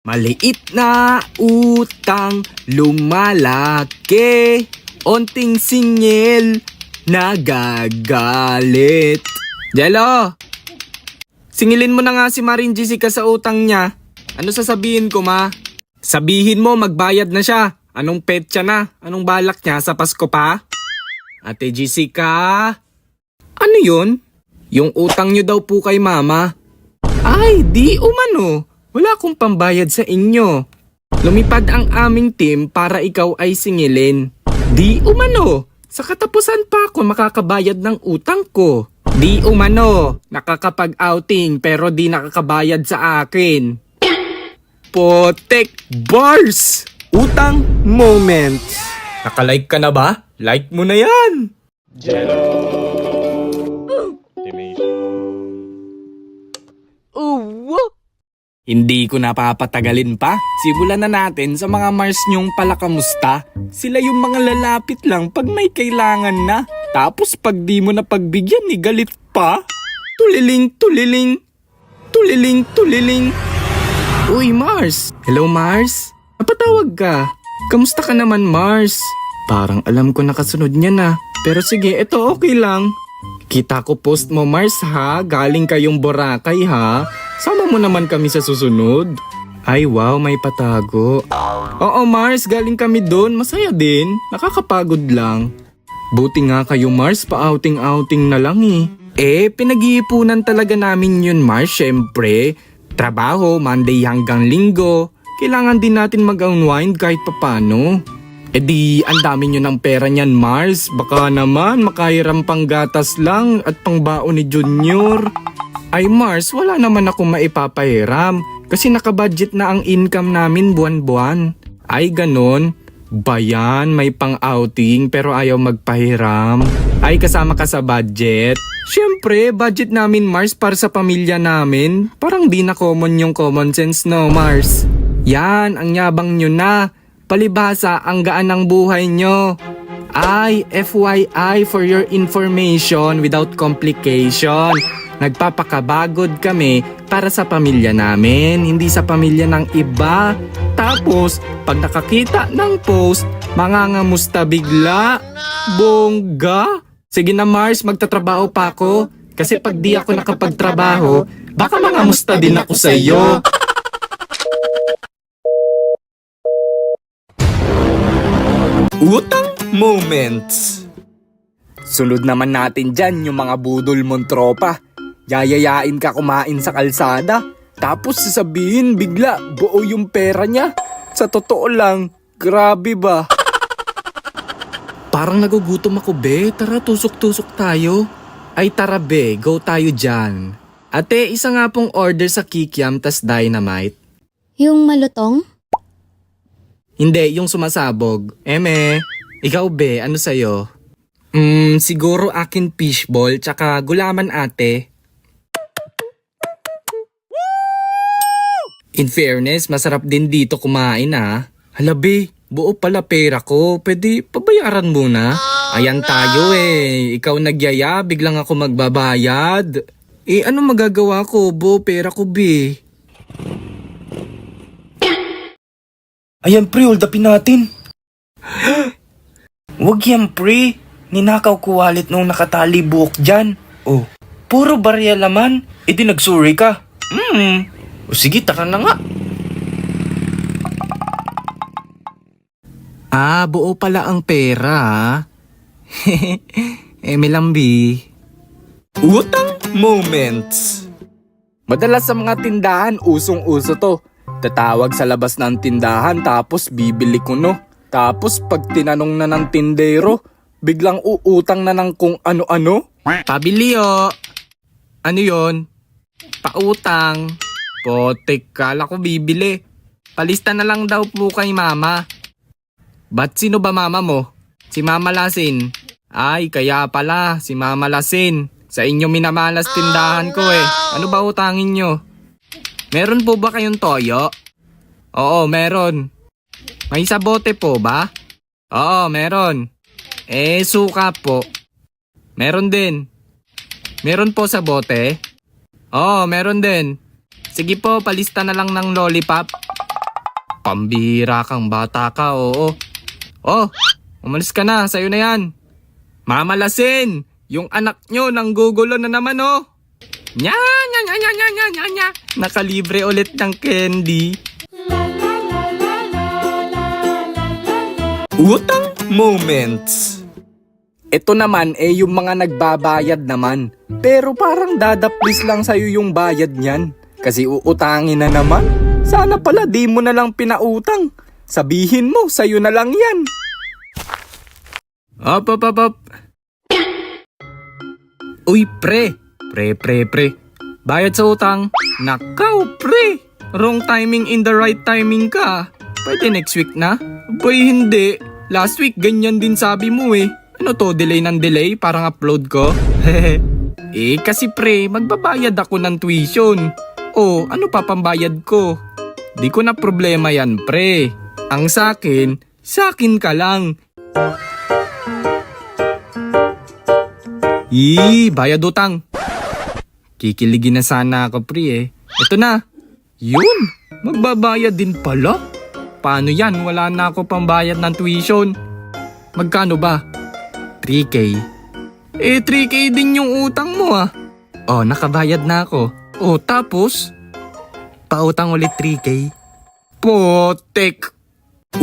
Maliit na utang lumalaki, onting singil nagagalit. Jello, singilin mo na nga si Maring Jessica sa utang niya. Ano sasabihin ko, ma? Sabihin mo magbayad na siya. Anong petsa na? Anong balak niya sa Pasko pa? Ate Jessica? Ano yun? Yung utang niyo daw po kay mama. Ay, di umano. Wala akong pambayad sa inyo. Lumipad ang aming team para ikaw ay singilin. Di umano. Sa katapusan pa ako makakabayad ng utang ko. Di umano. Nakakapag-outing pero di nakakabayad sa akin. Potek bars! Utang moments. Nakalike ka na ba? Like mo na yan. Hindi ko napapatagalin pa. Simulan na natin sa mga Mars nyong palakamusta. Sila yung mga lalapit lang pag may kailangan na. Tapos pag di mo na pagbigyan ni galit pa. Tuliling, tuliling. Tuliling, tuliling. Uy, Mars. Hello, Mars. Napatawag ka. Kamusta ka naman, Mars? Parang alam ko nakasunod niya na. Pero sige, ito okay lang. Kita ko post mo, Mars, ha? Galing kayong Boracay, ha? Sama mo naman kami sa susunod. Ay wow, may patago. Oo Mars, galing kami doon. Masaya din. Nakakapagod lang. Buti nga kayo Mars, pa-outing-outing na lang eh. Pinag-iipunan talaga namin yun Mars, syempre. Trabaho, Monday hanggang Linggo. Kailangan din natin mag-unwind kahit papano. Di, ang dami nyo ng pera niyan Mars. Baka naman makahiram pang gatas lang at pang baon ni Junior. Ay Mars, wala naman ako maipapahiram kasi nakabudget na ang income namin buwan-buwan. Ay ganon, bayan may pang-outing pero ayaw magpahiram. Ay kasama ka sa budget? Siyempre, budget namin Mars para sa pamilya namin. Parang di na common yung common sense no Mars. Yan, ang yabang nyo na. Palibhasa, ang gaan ng buhay nyo. Ay, FYI for your information without complication. Nagpapakabagod kami para sa pamilya namin, hindi sa pamilya ng iba. Tapos, pag nakakita ng post, mangangamusta bigla. Bongga! Sige na Mars, magtatrabaho pa ako. Kasi pag di ako nakapagtrabaho, baka mangamusta din ako sa iyo. Utang moments. Sunod naman natin dyan yung mga budol mong tropa. Yayayain ka kumain sa kalsada. Tapos sasabihin bigla buo yung pera niya. Sa totoo lang, grabe ba? Parang nagugutom ako be. Tara tusok-tusok tayo. Ay tara be, go tayo dyan. Ate, isa nga pong order sa Kikiam tas Dynamite. Yung malutong? Hindi, yung sumasabog. Eme, ikaw be, ano sa'yo? Siguro akin fishball tsaka gulaman ate. In fairness, masarap din dito kumain ha. Halabi, buo pala pera ko. Pwede pabayaran muna. Ayan tayo eh. Ikaw nagyaya, biglang ako magbabayad. Ano magagawa ko, bo? Pera ko be. Ayan pre, hold upin natin. Wag yan pre. Ninakaw ko wallet nung nakatali buhok dyan. Oh, puro barya laman. Di nagsuri ka. O sige, tara na nga. Buo pala ang pera ha. Melambi. Utang moments. Madalas sa mga tindahan, usong-uso to. Tatawag sa labas ng tindahan tapos bibili ko no. Tapos pag tinanong na ng tindero, biglang uutang na ng kung ano-ano. Pabili o. Ano yon? Pautang. Potek, kala ko bibili. Palista na lang daw po kay mama. Ba't sino ba mama mo? Si Mama Lasin. Ay, kaya pala, si Mama Lasin. Sa inyo minamalas tindahan ko eh. Ano ba utangin nyo? Meron po ba kayong toyo? Oo, meron. May sabote po ba? Oo, meron. Suka po. Meron din. Meron po sabote? Oo, meron din. Sige po, palista na lang ng lollipop. Pambihira kang bata ka, oo. Oh, umalis ka na, sa'yo na yan. Mamalasin, yung anak nyo nanggugulo na naman, oh. Nya. Nakalibre ulit ng candy. Utang moments. Ito naman yung mga nagbabayad naman. Pero parang dadaplis lang sa'yo yung bayad niyan. Kasi uutangin na naman. Sana pala di mo na lang pinautang. Sabihin mo, sa'yo na lang yan. Op. Uy, pre. Pre. Bayad sa utang. Nakaw, pre. Wrong timing in the right timing ka. Pwede next week na? Boy, hindi. Last week, ganyan din sabi mo eh. Ano to, delay ng delay? Parang upload ko? Kasi pre, magbabayad ako ng tuition. Oh, ano pa pambayad ko? Di ko na problema yan, pre. Ang sakin ka lang. Bayad utang. Kikiligin na sana ako, pre eh. Ito na. Yun, magbabayad din pala. Paano yan? Wala na ako pambayad ng tuition. Magkano ba? 3K. 3K din yung utang mo ah. Oh, nakabayad na ako. Oh, tapos? Pautang ulit 3K. Potek.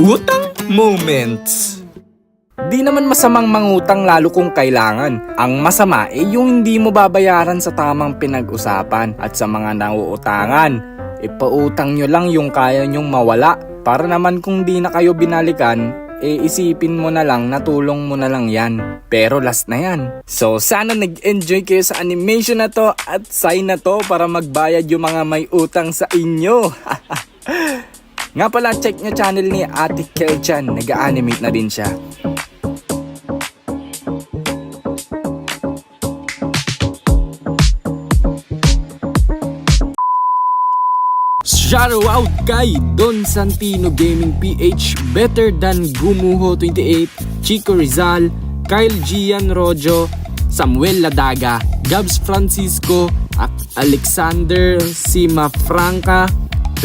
Utang moments. Di naman masamang mangutang lalo kung kailangan. Ang masama yung hindi mo babayaran sa tamang pinag-usapan at sa mga nauutangan. Ipautang nyo lang yung kaya nyong mawala. Para naman kung di na kayo binalikan, isipin mo na lang na tulong mo na lang yan. Pero last na yan. So sana nag-enjoy kayo sa animation na to at sign na to para magbayad yung mga may utang sa inyo. Nga pala, check nyo channel ni Ate Kelchan. Nag-animate na din siya. Shout out kay Don Santino Gaming PH, Better Than Gumuho 28, Chico Rizal, Kyle Gian Rojo, Samuel Ladaga, Gabs Francisco, Alexander Sima Franca,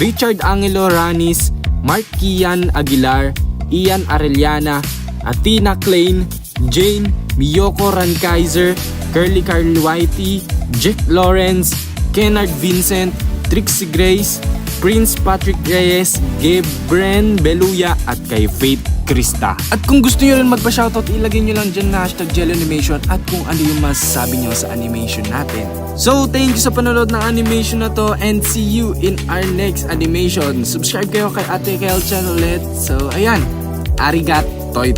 Richard Angelo Ranis, Mark Kian Aguilar, Ian Arellana, Athena Klein, Jane, Miyoko Rankaiser, Curly Carly Whitey, Jack Lawrence, Kennard Vincent, Trixie Grace, Prince Patrick Reyes, Gabe Bren Beluya at kay Faith Krista. At kung gusto nyo rin magpa-shoutout, ilagay nyo lang dyan na #JellyAnimation at kung ano yung masasabi nyo sa animation natin. So, thank you sa panonood ng animation na to and see you in our next animation. Subscribe kayo kay Ate Kelchan ulit. So, ayan. Arigat, toy.